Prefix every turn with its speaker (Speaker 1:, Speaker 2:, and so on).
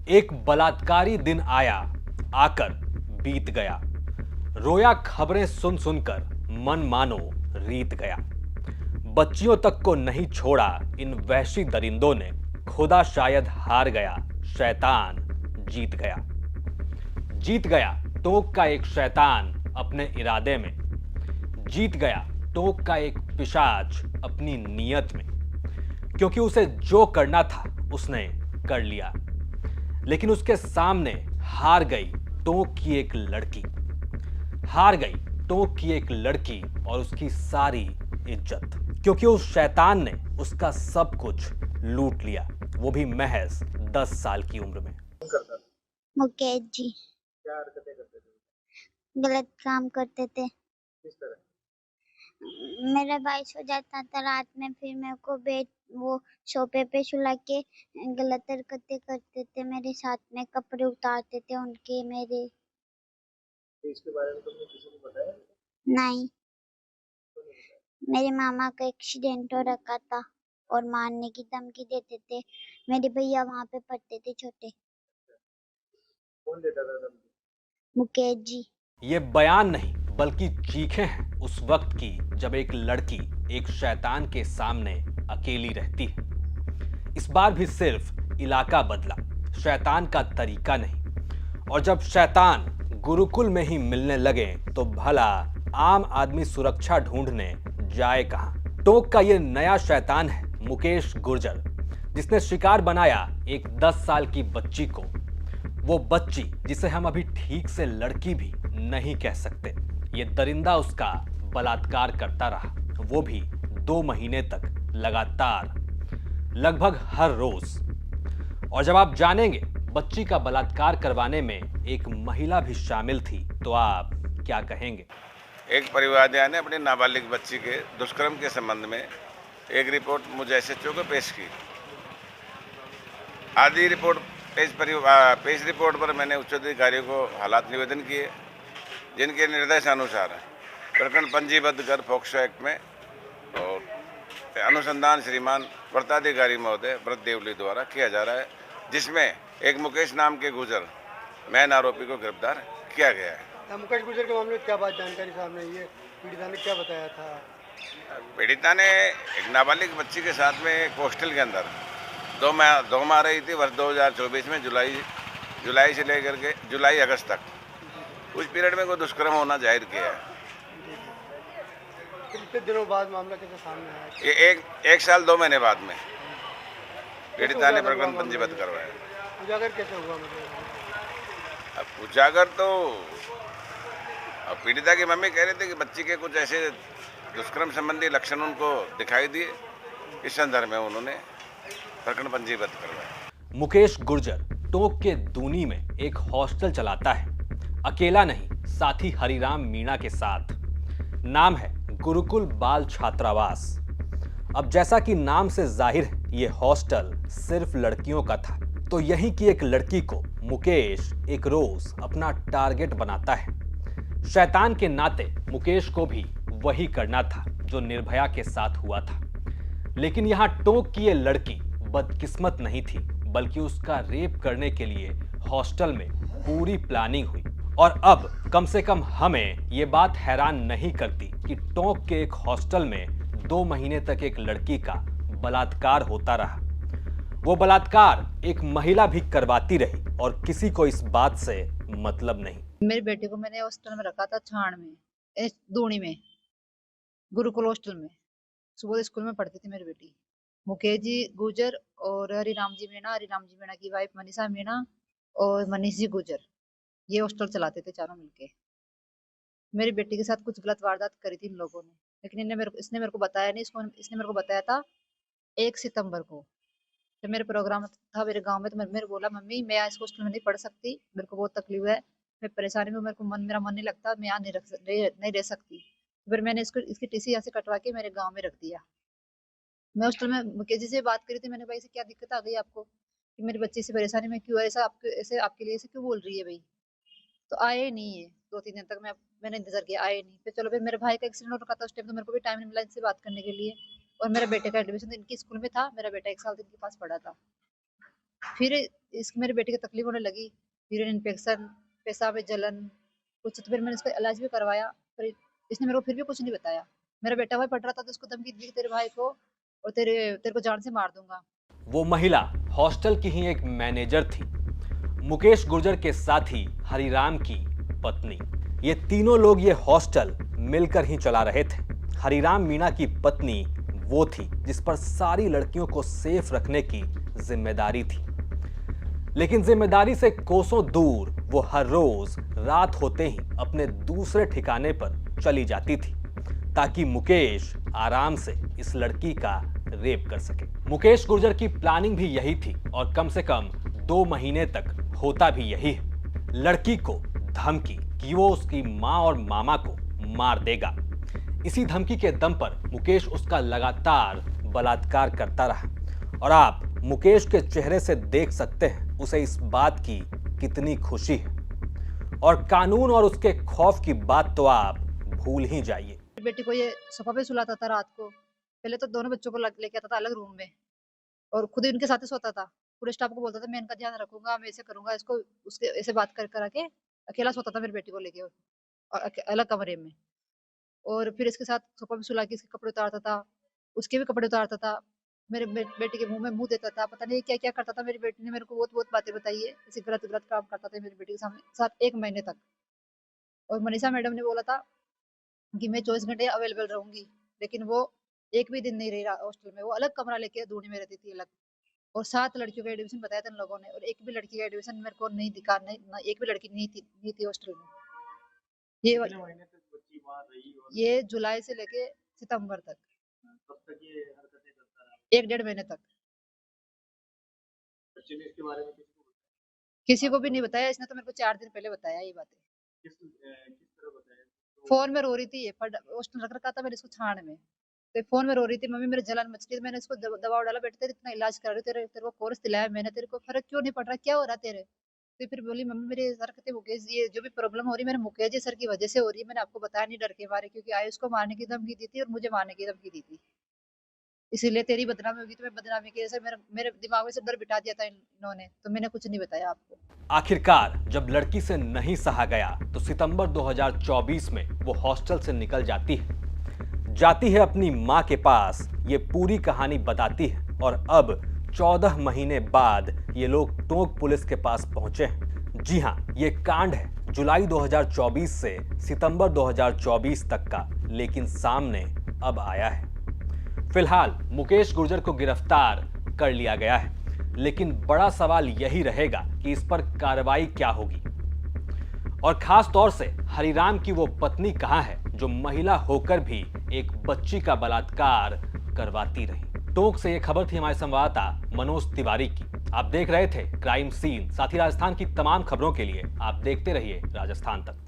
Speaker 1: एक बलात्कारी दिन आया, आकर बीत गया। रोया खबरें सुन सुनकर मन मानो रीत गया। बच्चियों तक को नहीं छोड़ा इन वहशी दरिंदों ने। खुदा शायद हार गया, शैतान जीत गया। जीत गया टोक का एक शैतान अपने इरादे में। जीत गया टोक का एक पिशाच अपनी नीयत में। क्योंकि उसे जो करना था उसने कर लिया, लेकिन उसके सामने हार गई टोक की एक लड़की। हार गई टोक की एक लड़की और उसकी सारी इज्जत, क्योंकि उस शैतान ने उसका सब कुछ लूट लिया, वो भी महज 10 साल की उम्र में।
Speaker 2: मुकेश जी
Speaker 3: क्या हरकतें करते थे?
Speaker 2: गलत काम करते थे।
Speaker 3: किस तरह?
Speaker 2: मेरा भाई सो जाता था रात में, फिर मेरे को बेड वो सोफे पे सुला के गलत हरकतें करते थे। मेरे साथ में कपड़े उतारते थे उनके मेरे।
Speaker 3: तो इसके बारे में तुमने किसी को बताया?
Speaker 2: नहीं,
Speaker 3: क्यों नहीं बताया?
Speaker 2: मेरे मामा का एक्सीडेंट हो रखा था और मारने की धमकी देते थे। मेरे भैया वहाँ पे पढ़ते थे छोटे।
Speaker 3: कौन देता था धमकी?
Speaker 2: मुकेश जी।
Speaker 1: ये बयान नहीं बल्कि चीखें हैं उस वक्त की, जब एक लड़की एक शैतान के सामने अकेली रहती है। इस बार भी सिर्फ इलाका बदला, शैतान का तरीका नहीं। और जब शैतान गुरुकुल में ही मिलने लगे तो भला आम आदमी सुरक्षा ढूंढने जाए कहां। टोक का ये नया शैतान है मुकेश गुर्जर, जिसने शिकार बनाया एक 10 साल की बच्ची को। वो बच्ची जिसे हम अभी ठीक से लड़की भी नहीं कह सकते। ये दरिंदा उसका बलात्कार करता रहा, वो भी 2 महीने तक लगातार, लगभग हर रोज। और जब आप जानेंगे बच्ची का बलात्कार करवाने में एक महिला भी शामिल थी, तो आप क्या कहेंगे।
Speaker 4: एक परिवार ने अपनी नाबालिग बच्ची के दुष्कर्म के संबंध में एक रिपोर्ट मुझे एसएचओ को पेश की। आधी रिपोर्ट पेश रिपोर्ट पर मैंने उच्च अधिकारियों को हालात निवेदन किए, जिनके निर्देशानुसार प्रकरण पंजीबद्ध कर पॉक्सो एक्ट में और अनुसंधान श्रीमान व्रताधिकारी महोदय व्रत देवली द्वारा किया जा रहा है, जिसमें एक मुकेश नाम के गुजर मैन आरोपी को गिरफ्तार किया गया है।
Speaker 3: मुकेश गुजर के मामले में क्या बात जानकारी सामने आई है? पीड़िता ने क्या बताया था?
Speaker 4: पीड़िता ने एक नाबालिग बच्ची के साथ में एक हॉस्टल के अंदर दो माह रही थी वर्ष 2024 में जुलाई से लेकर के जुलाई अगस्त तक। उस पीरियड में कोई दुष्कर्म होना जाहिर किया है।
Speaker 3: कितने दिनों बाद मामला कैसे सामने आया?
Speaker 4: ये एक साल 2 महीने बाद में पीड़िता ने प्रकरण पंजीबद्ध करवाया।
Speaker 3: उजागर कैसे हुआ? मतलब
Speaker 4: अब उजागर तो अब पीड़िता की मम्मी कह रही थी कि बच्ची के कुछ ऐसे दुष्कर्म संबंधी लक्षण उनको दिखाई दिए, इस संदर्भ में उन्होंने प्रकरण पंजीबद्ध करवाया।
Speaker 1: मुकेश गुर्जर टोक के दूनी में एक हॉस्टल चलाता है, अकेला नहीं, साथी हरिराम मीणा के साथ। नाम है गुरुकुल बाल छात्रावास। अब जैसा कि नाम से जाहिर है, ये हॉस्टल सिर्फ लड़कियों का था, तो यहीं की एक लड़की को मुकेश एक रोज अपना टारगेट बनाता है। शैतान के नाते मुकेश को भी वही करना था जो निर्भया के साथ हुआ था। लेकिन यहां टोक की ये लड़की बदकिस्मत नहीं थी, बल्कि उसका रेप करने के लिए हॉस्टल में पूरी प्लानिंग हुई। और अब कम से कम हमें ये बात हैरान नहीं करती कि टोक के एक हॉस्टल में 2 महीने तक एक लड़की का बलात्कार होता रहा। वो बलात्कार एक महिला भी करवाती रही और किसी को इस बात से मतलब नहीं।
Speaker 5: मेरी बेटी को मैंने हॉस्टल में रखा था, छाण में, दूनी में, गुरुकुल हॉस्टल में। सुबह स्कूल में पढ़ती थी मेरी बेटी। मुकेश जी गुजर और हरिराम जी मीणा की वाइफ मनीषा मीणा और मनीष जी गुजर, ये हॉस्टल चलाते थे चारों मिलके। मेरी बेटी के साथ कुछ गलत वारदात करी थी इन लोगों ने, लेकिन इसने मेरे को बताया नहीं। इसने मेरे को बताया था 1 सितंबर को, जब मेरे प्रोग्राम था मेरे गांव में। तो मेरे बोला, मम्मी मैं यहाँ इस हॉस्टल में नहीं पढ़ सकती, मेरे को बहुत तकलीफ है, मैं परेशानी में, मेरा मन नहीं लगता, मैं यहाँ नहीं रह सकती। फिर मैंने इसकी टीसी यहाँ से कटवा के मेरे गाँव में रख दिया। मैं हॉस्टल में मुकेश जी से बात करी थी, मैंने, भाई से क्या दिक्कत आ गई आपको, कि मेरी बच्ची से परेशानी में क्यों ऐसा आपके लिए ऐसे क्यों बोल रही है भाई। तो आए नहीं है 2-3 दिन तक। मैंने इंतजार किया, आए नहीं। फिर चलो, फिर मेरे भाई का एक्सीडेंट हो रखा था उस टाइम, तो मेरे को भी टाइम नहीं मिला इनसे बात करने के लिए। और मेरे बेटे का एडमिशन इनकी स्कूल में था, मेरा बेटा 1 साल इनके पास पढ़ा था। फिर इस मेरे बेटे की तकलीफ होने लगी, यूरिन इन्फेक्शन, पेशाब में जलन, कुछ तो फिर मैंने इसका इलाज भी करवाया, पर इसने मेरे को फिर भी कुछ नहीं बताया। मेरा बेटा वही पढ़ रहा था तो उसको धमकी दी कि तेरे भाई को और तेरे तेरे को जान से मार दूंगा।
Speaker 1: वो महिला हॉस्टल की ही एक मैनेजर थी, मुकेश गुर्जर के साथी हरिराम की पत्नी। ये तीनों लोग ये हॉस्टल मिलकर ही चला रहे थे। हरिराम मीणा की पत्नी वो थी जिस पर सारी लड़कियों को सेफ रखने की जिम्मेदारी थी, लेकिन जिम्मेदारी से कोसों दूर वो हर रोज रात होते ही अपने दूसरे ठिकाने पर चली जाती थी ताकि मुकेश आराम से इस लड़की का रेप कर सके। मुकेश गुर्जर की प्लानिंग भी यही थी और कम से कम 2 महीने तक होता भी यही है। लड़की को धमकी कि वो उसकी मां और मामा को मार देगा। इसी धमकी के दम पर मुकेश उसका लगातार बलात्कार करता रहा और आप मुकेश के चेहरे से देख सकते हैं उसे इस बात की कितनी खुशी है। और कानून और उसके खौफ की बात तो आप भूल ही जाइए।
Speaker 5: बेटी को ये सोफा पे सुलाता था रात को। पहले तो दोनों बच्चों को लेके आता था अलग रूम में और खुद ही उनके साथ ही सोता था। पूरे स्टाफ को बोलता था मैं इनका ध्यान रखूंगा, मैं ऐसे करूंगा, इसको उसके ऐसे बात कर के अकेला सोता था मेरी बेटी को लेके अलग कमरे में। और फिर इसके साथ सोफा पे सुला के इसके कपड़े उतारता था, उसके भी कपड़े उतारता था, मेरे बेटी के मुंह में मुंह देता था, पता नहीं क्या क्या करता था। मेरी बेटी ने मेरे को बहुत बहुत बातें बताई है, ऐसे गलत गलत काम करता था मेरी बेटी के साथ 1 महीने तक। और मनीषा मैडम ने बोला था कि मैं 24 घंटे अवेलेबल रहूंगी, लेकिन वो एक भी दिन नहीं रही हॉस्टल में। वो अलग कमरा लेके दूनी में रहती थी अलग। और 7 लड़कियों का एडमिशन बताया था इन लोगों ने और एक भी लड़की का एडमिशन मेरे को नहीं दिखा, नहीं एक भी लड़की नहीं थी हॉस्टल में।
Speaker 3: कितने महीने तक बच्ची वहाँ रही और
Speaker 5: ये जुलाई से लेके सितंबर तक,
Speaker 3: कब तक ये हरकतें करता रहा?
Speaker 5: 1 डेढ़ महीने तक।
Speaker 3: बच्चे ने इसके बारे में
Speaker 5: किसी को भी नहीं बताया, इसने तो मेरे को 4 दिन पहले बताया ये बातें।
Speaker 3: किस तरह बताया? तो
Speaker 5: फोन में रो रही थी, ये हॉस्टल रख रखा था मैंने इसको छान में, तो फोन में रो रही थी, मम्मी मेरे जलन मच रही है। मैंने इसको दबाव डाला, बेटे तेरे इतना इलाज कर रही, तेरे को कोर्स दिलाया मैंने, तेरे को फर्क क्यों नहीं पड़ रहा, क्या हो रहा तेरे? तो फिर बोली मम्मी मेरी हरकतें मुकेश, ये जो भी प्रॉब्लम हो रही है मेरे मुकेश जी सर की वजह से हो रही है। मैंने आपको बताया नहीं डर के मारे, क्योंकि आयुष को मारने की धमकी दी थी और मुझे मारने की धमकी दी थी, इसीलिए तेरी बदनामी होगी। तो मैं बदनामी के जैसे मेरे दिमाग में से डर बिठा दिया था इन्होंने, तो मैंने कुछ नहीं बताया आपको।
Speaker 1: आखिरकार जब लड़की से नहीं सहा गया तो सितंबर 2024 में वो हॉस्टल से निकल जाती है अपनी मां के पास। ये पूरी कहानी बताती है और अब 14 महीने बाद ये लोग टोंक पुलिस के पास पहुंचे हैं। जी हां, ये कांड है जुलाई 2024 से सितंबर 2024 तक का, लेकिन सामने अब आया है। फिलहाल मुकेश गुर्जर को गिरफ्तार कर लिया गया है, लेकिन बड़ा सवाल यही रहेगा कि इस पर कार्रवाई क्या होगी और खास तौर से हरिराम की वो पत्नी कहां है जो महिला होकर भी एक बच्ची का बलात्कार करवाती रही। टोंक से ये खबर थी हमारे संवाददाता मनोज तिवारी की। आप देख रहे थे क्राइम सीन। साथ ही राजस्थान की तमाम खबरों के लिए आप देखते रहिए राजस्थान तक।